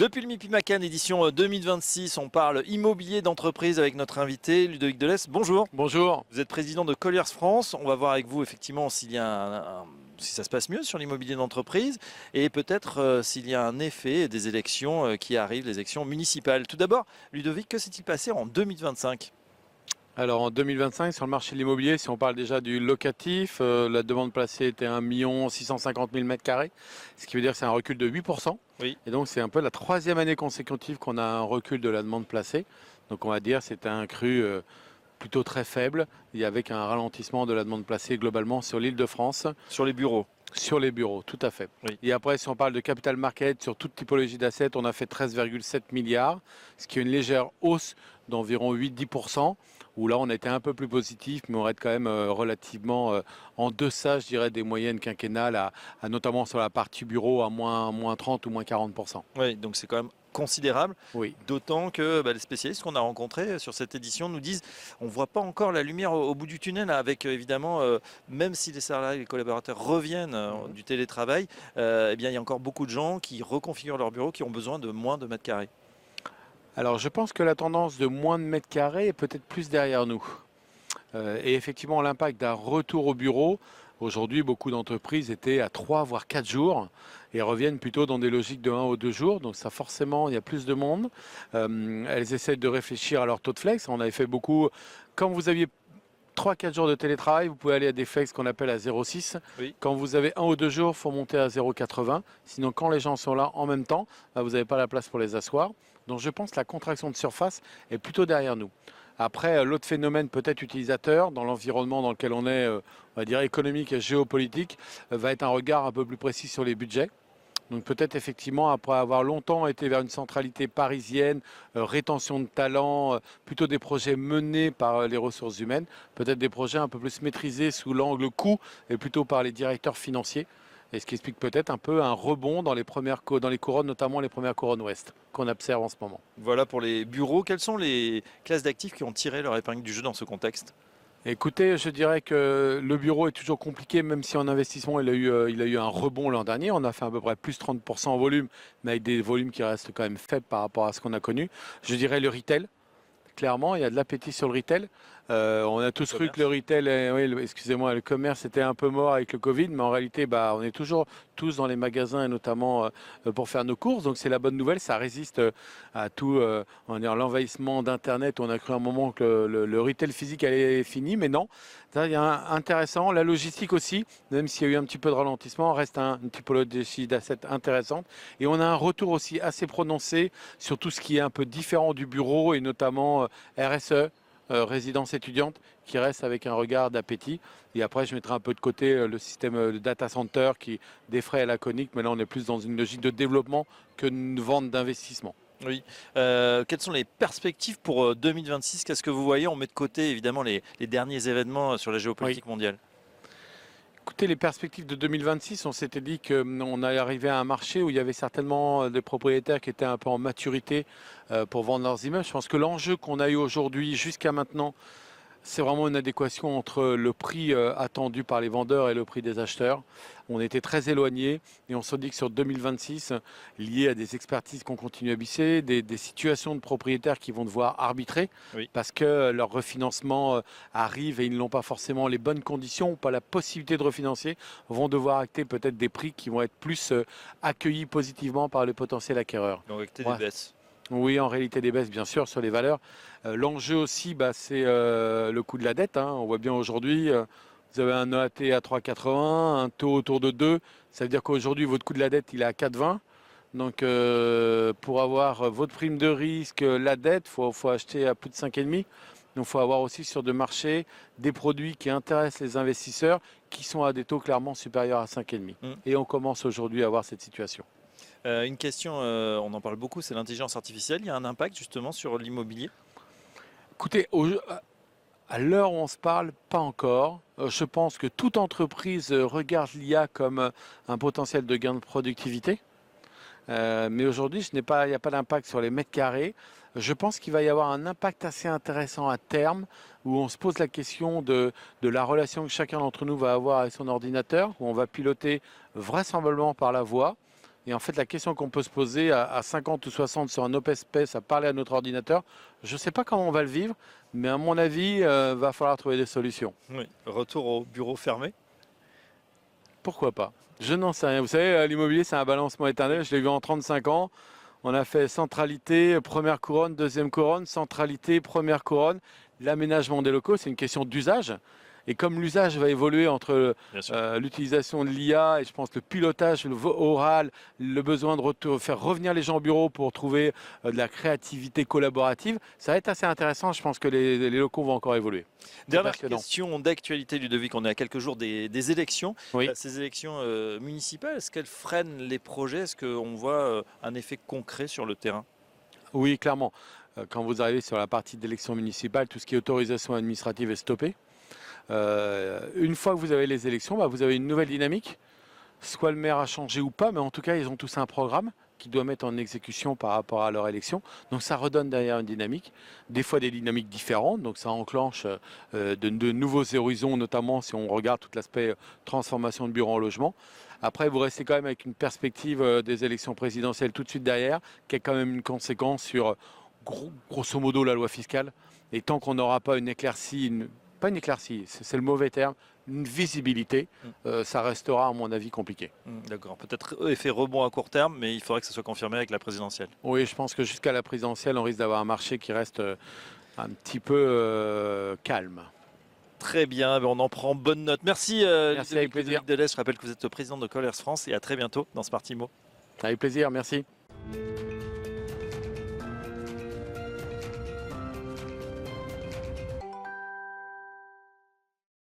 Depuis le MIPIMACAN édition 2026, on parle immobilier d'entreprise avec notre invité Ludovic Delesse. Bonjour. Bonjour. Vous êtes président de Colliers France. On va voir avec vous effectivement s'il y a si ça se passe mieux sur l'immobilier d'entreprise et peut-être s'il y a un effet des élections qui arrivent, les élections municipales. Tout d'abord, Ludovic, que s'est-il passé en 2025 ? Alors en 2025, sur le marché de l'immobilier, si on parle déjà du locatif, la demande placée était 1 650 000 m², ce qui veut dire que c'est un recul de 8%. Oui. Et donc c'est un peu la troisième année consécutive qu'on a un recul de la demande placée. Donc on va dire que c'était un cru plutôt très faible, et avec un ralentissement de la demande placée globalement sur l'Île-de-France. Sur les bureaux. Sur les bureaux, tout à fait. Oui. Et après, si on parle de capital market, sur toute typologie d'assets, on a fait 13,7 milliards, ce qui est une légère hausse d'environ 8-10%, où là, on était un peu plus positif, mais on reste quand même relativement en deçà, je dirais, des moyennes quinquennales, notamment sur la partie bureau, à moins 30 ou moins 40%. Oui, donc c'est quand même considérable. Oui. D'autant que les spécialistes qu'on a rencontrés sur cette édition nous disent on ne voit pas encore la lumière au bout du tunnel, avec évidemment, même si les salariés et les collaborateurs reviennent du télétravail, eh bien, il y a encore beaucoup de gens qui reconfigurent leur bureau, qui ont besoin de moins de mètres carrés. Alors je pense que la tendance de moins de mètres carrés est peut-être plus derrière nous. Et effectivement, l'impact d'un retour au bureau, aujourd'hui, beaucoup d'entreprises étaient à 3 voire 4 jours et reviennent plutôt dans des logiques de 1 ou 2 jours. Donc ça, forcément, il y a plus de monde. Elles essaient de réfléchir à leur taux de flex. On avait fait beaucoup. Quand vous aviez 3-4 jours de télétravail, vous pouvez aller à des flex qu'on appelle à 0,6. Oui. Quand vous avez 1 ou 2 jours, il faut monter à 0,80. Sinon, quand les gens sont là en même temps, vous n'avez pas la place pour les asseoir. Donc je pense que la contraction de surface est plutôt derrière nous. Après, l'autre phénomène peut-être utilisateur, dans l'environnement dans lequel on est, on va dire économique et géopolitique, va être un regard un peu plus précis sur les budgets. Donc peut-être effectivement, après avoir longtemps été vers une centralité parisienne, rétention de talents, plutôt des projets menés par les ressources humaines, peut-être des projets un peu plus maîtrisés sous l'angle coût et plutôt par les directeurs financiers. Et ce qui explique peut-être un peu un rebond dans les couronnes, notamment les premières couronnes ouest, qu'on observe en ce moment. Voilà pour les bureaux. Quelles sont les classes d'actifs qui ont tiré leur épingle du jeu dans ce contexte ? Écoutez, je dirais que le bureau est toujours compliqué, même si en investissement, il a eu un rebond l'an dernier. On a fait à peu près plus 30% en volume, mais avec des volumes qui restent quand même faibles par rapport à ce qu'on a connu. Je dirais le retail. Clairement, il y a de l'appétit sur le retail. On a tous cru que le retail, excusez-moi, le commerce était un peu mort avec le Covid, mais en réalité, on est toujours tous dans les magasins et notamment pour faire nos courses. Donc c'est la bonne nouvelle, ça résiste à tout l'envahissement d'Internet. On a cru à un moment que le retail physique allait fini, mais non. Ça, il y a intéressant. La logistique aussi, même s'il y a eu un petit peu de ralentissement, reste une typologie d'assets intéressante. Et on a un retour aussi assez prononcé sur tout ce qui est un peu différent du bureau et notamment RSE. Résidence étudiante qui reste avec un regard d'appétit. Et après, je mettrai un peu de côté le système de data center qui défraie à la conique, mais là, on est plus dans une logique de développement que de vente d'investissement. Oui. Quelles sont les perspectives pour 2026 ? Qu'est-ce que vous voyez ? On met de côté évidemment les derniers événements sur la géopolitique mondiale. Écoutez, les perspectives de 2026, on s'était dit qu'on allait arriver à un marché où il y avait certainement des propriétaires qui étaient un peu en maturité pour vendre leurs immeubles. Je pense que l'enjeu qu'on a eu aujourd'hui jusqu'à maintenant, c'est vraiment une adéquation entre le prix attendu par les vendeurs et le prix des acheteurs. On était très éloignés et on se dit que sur 2026, lié à des expertises qu'on continue à bisser, des situations de propriétaires qui vont devoir arbitrer parce que leur refinancement arrive et ils n'ont pas forcément les bonnes conditions ou pas la possibilité de refinancer, vont devoir acter peut-être des prix qui vont être plus accueillis positivement par le potentiel acquéreur. Donc acter des baisses. Oui, en réalité des baisses, bien sûr, sur les valeurs. L'enjeu aussi, c'est le coût de la dette. On voit bien aujourd'hui, vous avez un EAT à 3,80, un taux autour de 2. Ça veut dire qu'aujourd'hui, votre coût de la dette, il est à 4,20. Donc, pour avoir votre prime de risque, la dette, il faut acheter à plus de 5,5. Donc, il faut avoir aussi sur de marché des produits qui intéressent les investisseurs, qui sont à des taux clairement supérieurs à 5,5. Et on commence aujourd'hui à avoir cette situation. Une question, on en parle beaucoup, c'est l'intelligence artificielle. Il y a un impact justement sur l'immobilier ? Écoutez, à l'heure où on se parle, pas encore. Je pense que toute entreprise regarde l'IA comme un potentiel de gain de productivité. Mais aujourd'hui, il n'y a pas d'impact sur les mètres carrés. Je pense qu'il va y avoir un impact assez intéressant à terme où on se pose la question de la relation que chacun d'entre nous va avoir avec son ordinateur, où on va piloter vraisemblablement par la voix. Et en fait, la question qu'on peut se poser à 50 ou 60 sur un open space, à parler à notre ordinateur, je ne sais pas comment on va le vivre, mais à mon avis, va falloir trouver des solutions. Oui. Retour au bureau fermé. Pourquoi pas? Je n'en sais rien. Vous savez, l'immobilier, c'est un balancement éternel. Je l'ai vu en 35 ans. On a fait centralité, première couronne, deuxième couronne, centralité, première couronne. L'aménagement des locaux, c'est une question d'usage. Et comme l'usage va évoluer entre Bien sûr. l'utilisation de l'IA et je pense le pilotage, le oral, le besoin de faire revenir les gens au bureau pour trouver de la créativité collaborative, ça va être assez intéressant. Je pense que les locaux vont encore évoluer. C'est Dernière passionnant. question d'actualité, Ludovic. On est à quelques jours des élections. Oui. Ces élections municipales, est-ce qu'elles freinent les projets? Est-ce qu'on voit un effet concret sur le terrain? Oui, clairement. Quand vous arrivez sur la partie d'élection municipale, tout ce qui est autorisation administrative est stoppé. Une fois que vous avez les élections, vous avez une nouvelle dynamique. Soit le maire a changé ou pas, mais en tout cas, ils ont tous un programme qu'ils doivent mettre en exécution par rapport à leur élection. Donc ça redonne derrière une dynamique, des fois des dynamiques différentes, donc ça enclenche de nouveaux horizons, notamment si on regarde tout l'aspect transformation de bureaux en logement. Après, vous restez quand même avec une perspective des élections présidentielles tout de suite derrière, qui a quand même une conséquence sur, grosso modo, la loi fiscale. Et tant qu'on n'aura pas une éclaircie, pas une éclaircie, c'est le mauvais terme, une visibilité, ça restera à mon avis compliqué. D'accord. Peut-être effet rebond à court terme, mais il faudrait que ça soit confirmé avec la présidentielle. Oui, je pense que jusqu'à la présidentielle, on risque d'avoir un marché qui reste un petit peu calme. Très bien, on en prend bonne note. Merci, Merci, avec plaisir. Ludovic Delesse. Je rappelle que vous êtes le président de Colliers France et à très bientôt dans Smartimo. Avec plaisir, merci.